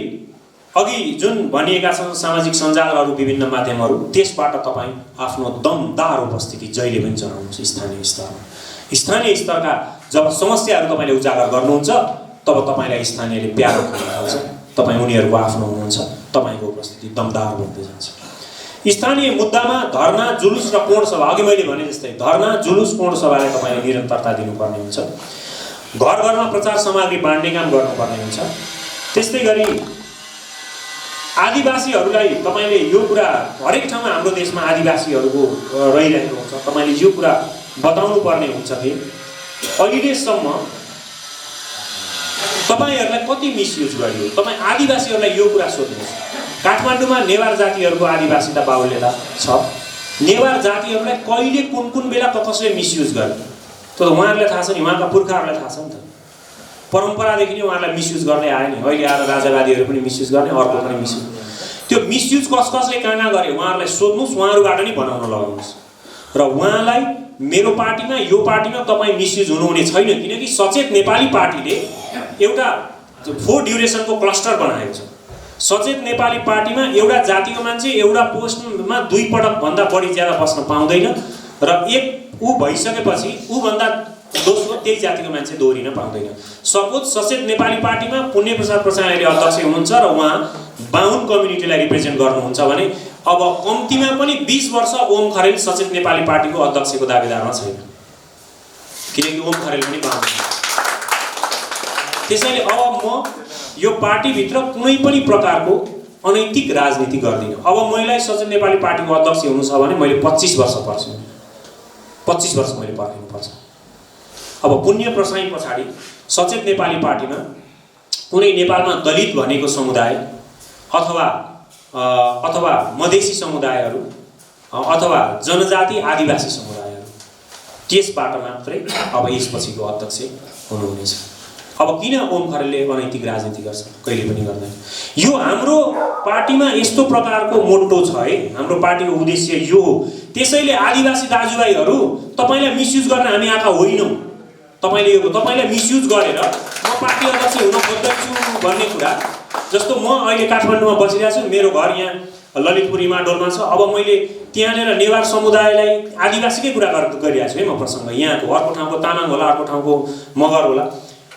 अघि जुन भनिएका छन् सामाजिक सञ्जालहरू, विभिन्न माध्यमहरू, त्यसबाट तपाईँ आफ्नो दमदार उपस्थिति जहिले पनि जनाउनुहोस् स्थानीय स्तरमा। स्थानीय स्तरका जब समस्याहरू तपाईँले उजागर गर्नुहुन्छ तब तपाईँलाई स्थानीयले प्यारो गर्न थाल्छ, तपाईँ उनीहरूको आफ्नो हुनुहुन्छ, तपाईँको उपस्थिति दमदार बन्दै जान्छ। स्थानीय मुद्दामा धरना, जुलुस र कोण सभा, अघि मैले भने जस्तै धरना, जुलुस, कोण सभालाई तपाईँले निरन्तरता दिनुपर्ने हुन्छ। घर घरमा प्रचार सामग्री बाँड्ने काम गर्नुपर्ने हुन्छ। त्यस्तै गरी आदिवासीहरूलाई तपाईँले यो कुरा, हरेक ठाउँमा हाम्रो देशमा आदिवासीहरूको रहिरहेको हुन्छ, तपाईँले यो कुरा बताउनु पर्ने हुन्छ कि अहिलेसम्म तपाईँहरूलाई कति मिसयुज गरियो। तपाईँ आदिवासीहरूलाई यो कुरा सोध्नुहोस्। काठमाडौँमा नेवार जातिहरूको आदिवासिता बाहुल्यता छ। नेवार जातिहरूलाई कहिले कुन बेला कसले मिसयुज गर्यो त उहाँहरूलाई थाहा छ नि, उहाँका पुर्खाहरूलाई थाहा छ नि त। परम्परादेखि नै उहाँहरूलाई मिसयुज गर्दै आयो नि। अहिले आएर राजावादीहरू पनि मिसयुज गर्ने, अर्को पनि मिसयुज। त्यो मिसयुज कसले कहाँ गरे उहाँहरूलाई सोध्नुहोस्, उहाँहरूबाट नै बनाउन लगाउनुहोस्। र उहाँलाई मेरो पार्टीमा, यो पार्टीमा तपाईँ मिसयुज हुनुहुने छैन, किनकि सचेत नेपाली पार्टीले एउटा 4 ड्युरेसनको क्लस्टर बनाएको छ। सचेत नेपाली पार्टीमा एउटा जातिको मान्छे एउटा पोस्टमा 2 पटक भन्दा बढी ज्यादा बस्न पाउँदैन र एक ऊ भइसकेपछि ऊभन्दा दोस्रो त्यही जातिको मान्छे दोहोरिन पाउँदैन। सपोज सचेत नेपाली पार्टीमा पुण्य प्रसाद प्रसाईले अध्यक्ष हुनुहुन्छ र उहाँ बाहुन कम्युनिटीलाई रिप्रेजेन्ट गर्नुहुन्छ भने अब कम्तीमा पनि 20 वर्ष ओम खरेल सचेत नेपाली पार्टीको अध्यक्षको दावेदारमा छैन, किनकि ओम खरेल पनि बाहुन। त्यसैले अब म यो पार्टीभित्र कुनै पनि प्रकारको अनैतिक राजनीति गर्दिनँ। अब महिलाई सचेत नेपाली पार्टीको अध्यक्ष हुनु छ भने मैले 25 वर्ष पर्छु, 25 वर्ष मैले पर्खिनुपर्छ। अब पुण्य प्रसाई पछाडि सचेत नेपाली पार्टीमा कुनै नेपालमा दलित भनेको समुदाय अथवा मधेसी समुदायहरू अथवा जनजाति आदिवासी समुदायहरू त्यसबाट मात्रै अब यसपछिको अध्यक्ष हुनुहुनेछ। अब किन ओम खरेलले अनैतिक राजनीति गर्छ? कहिले पनि गर्दैन। यो हाम्रो पार्टीमा यस्तो प्रकारको मोटो छ है, हाम्रो पार्टीको उद्देश्य यो हो। त्यसैले आदिवासी दाजुभाइहरू तपाईलाई मिसयुज गर्न हामी आएका होइनौँ। तपाईलाई मिसयुज गरेर म पार्टी अध्यक्ष हुन खोज्दैछु भन्ने कुरा, जस्तो म अहिले काठमाडौँमा बसिरहेको छु, मेरो घर यहाँ ललितपुर इमाडोलमा छ। अब मैले त्यहाँनिर नेवार समुदायलाई आदिवासीकै कुरा गरिरहेको छु है म प्रसङ्ग। यहाँको अर्को ठाउँको तामाङ होला, अर्को ठाउँको मगर होला।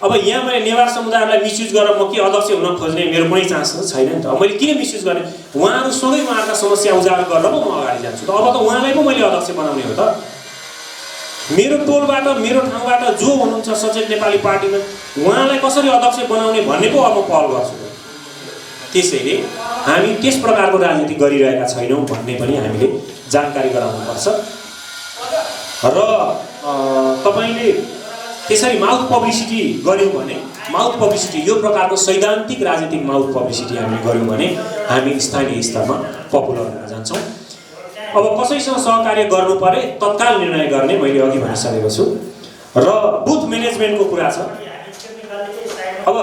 अब यहाँ मैले नेवार समुदायलाई मिसयुज गरेर म के अध्यक्ष हुन खोज्ने मेरो कुनै चान्स छैन नि त। अब मैले किन मिसयुज गर्ने? उहाँहरूसँगै उहाँहरूका समस्या उजागर गरेर म अगाडि जान्छु। त अब त उहाँलाई पो मैले अध्यक्ष बनाउने हो त। मेरो टोलबाट, मेरो ठाउँबाट जो हुनुहुन्छ सचेत नेपाली पार्टीमा, उहाँलाई कसरी अध्यक्ष बनाउने भन्ने पो अब म पहल गर्छु। त्यसैले हामी त्यस प्रकारको राजनीति गरिरहेका छैनौँ भन्ने पनि हामीले जानकारी गराउनुपर्छ। र तपाईले त्यसरी माउथ पब्लिसिटी गर्यौँ भने, माउथ पब्लिसिटी यो प्रकारको सैद्धान्तिक राजनीतिक माउथ पब्लिसिटी हामीले गर्यौँ भने हामी स्थानीय स्तरमा पपुलर हुन जान्छौँ। अब कसैसँग सहकार्य गर्नु परे तत्काल निर्णय गर्ने मैले अघि भनिसकेको छु। र बुथ म्यानेजमेन्टको कुरा छ। अब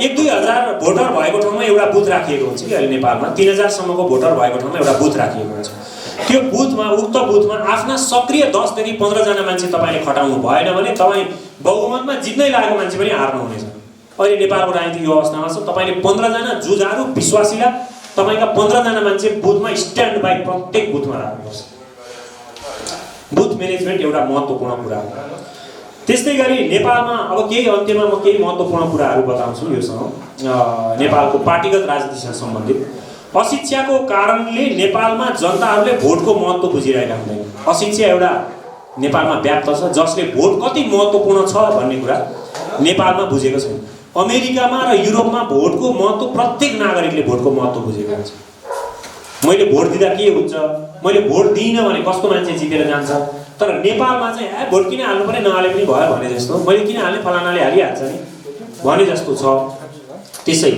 1-2 हजार भोटर भएको ठाउँमा एउटा बुथ राखिएको हुन्छ कि अहिले नेपालमा 3000 सम्मको भोटर भएको ठाउँमा एउटा बुथ राखिएको हुन्छ। त्यो बुथमा, उक्त बुथमा आफ्ना सक्रिय 10 देखि 15 जना मान्छे तपाईले खटाउनु भएन भने तपाईँ बहुमतमा जित्नै लागेको मान्छे पनि हार्नुहुनेछ। अहिले नेपालको राजनीति यो अवस्थामा छ। तपाईले 15 जना जुझारु विश्वासिला तपाईका 15 जना मान्छे बुथमा स्ट्यान्ड बाई प्रत्येक बुथमा राख्नुपर्छ। बुथ म्यानेजमेन्ट एउटा महत्त्वपूर्ण कुरा हो। त्यस्तै गरी नेपालमा अब केही अन्त्यमा म केही महत्त्वपूर्ण कुराहरू बताउँछु योसँग, नेपालको पार्टीगत राजनीतिसँग सम्बन्धित। अशिक्षाको कारणले नेपालमा जनताहरूले भोटको महत्त्व बुझिरहेका हुँदैन। अशिक्षा एउटा नेपालमा व्याप्त छ, जसले भोट कति महत्त्वपूर्ण छ भन्ने कुरा नेपालमा बुझेको छैन। अमेरिकामा र युरोपमा भोटको महत्त्व प्रत्येक नागरिकले भोटको महत्त्व बुझेको हुन्छ। मैले भोट दिँदा के हुन्छ, मैले भोट दिइनँ भने कस्तो मान्छे जितेर जान्छ। तर नेपालमा चाहिँ भोट किन हाल्नु पर्ने, नहाले पनि भयो भने जस्तो, मैले किन हाल्ने फलानाले हालिहाल्छ नि भने जस्तो छ। त्यसैले